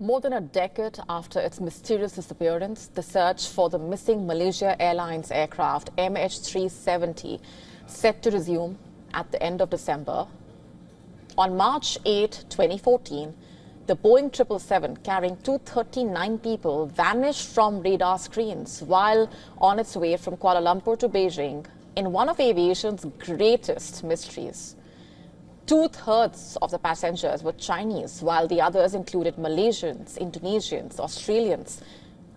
More than a decade after its mysterious disappearance, the search for the missing Malaysia Airlines aircraft MH370 set to resume at the end of December. On March 8, 2014, the Boeing 777 carrying 239 people vanished from radar screens while on its way from Kuala Lumpur to Beijing in one of aviation's greatest mysteries. Two-thirds of the passengers were Chinese, while the others included Malaysians, Indonesians, Australians,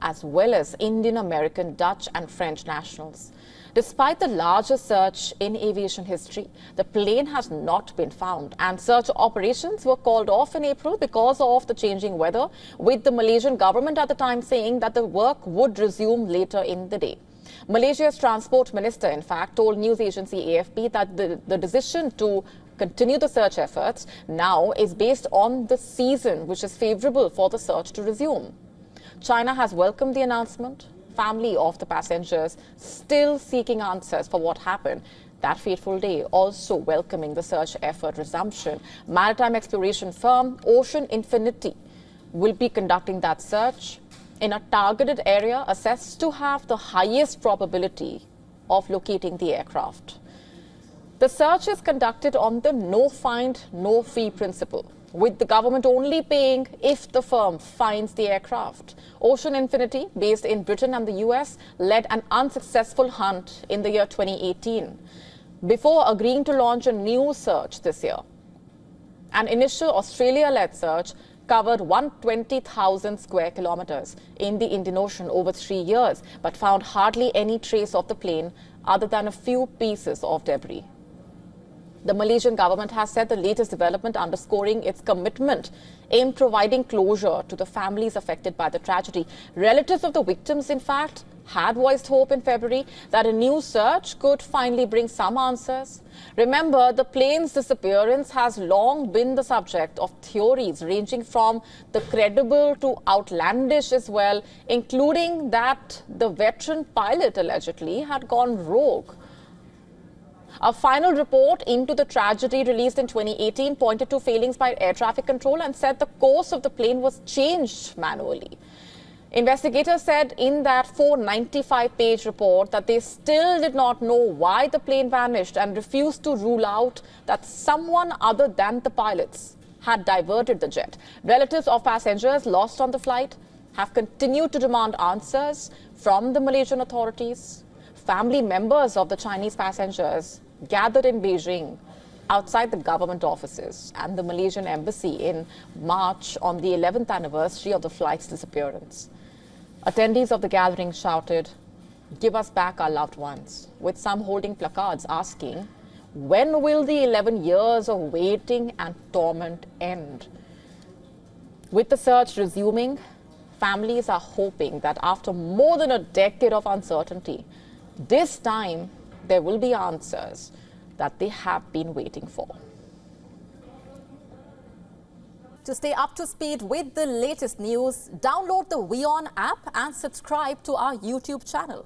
as well as Indian American, Dutch and French nationals. Despite the largest search in aviation history, the plane has not been found, and search operations were called off in April because of the changing weather, with the Malaysian government at the time saying that the work would resume later in the day. Malaysia's transport minister, in fact, told news agency AFP that the decision to continue the search efforts now is based on the season, which is favourable for the search to resume. China has welcomed the announcement. Family of the passengers still seeking answers for what happened that fateful day, also welcoming the search effort resumption. Maritime exploration firm Ocean Infinity will be conducting that search in a targeted area assessed to have the highest probability of locating the aircraft. The search is conducted on the no find, no fee principle, with the government only paying if the firm finds the aircraft. Ocean Infinity, based in Britain and the US, led an unsuccessful hunt in the year 2018 before agreeing to launch a new search this year. An initial Australia-led search covered 120,000 square kilometers in the Indian Ocean over 3 years, but found hardly any trace of the plane other than a few pieces of debris. The Malaysian government has said the latest development underscoring its commitment in providing closure to the families affected by the tragedy. Relatives of the victims, in fact, had voiced hope in February that a new search could finally bring some answers. Remember, the plane's disappearance has long been the subject of theories ranging from the credible to outlandish as well, including that the veteran pilot allegedly had gone rogue. A final report into the tragedy released in 2018 pointed to failings by air traffic control and said the course of the plane was changed manually. Investigators said in that 495-page report that they still did not know why the plane vanished and refused to rule out that someone other than the pilots had diverted the jet. Relatives of passengers lost on the flight have continued to demand answers from the Malaysian authorities. Family members of the Chinese passengers gathered in Beijing outside the government offices and the Malaysian embassy in March on the 11th anniversary of the flight's disappearance. Attendees of the gathering shouted, "Give us back our loved ones," with some holding placards asking, when will the 11 years of waiting and torment end? With the search resuming, families are hoping that after more than a decade of uncertainty, this time there will be answers that they have been waiting for. To stay up to speed with the latest news, download the WION app and subscribe to our YouTube channel.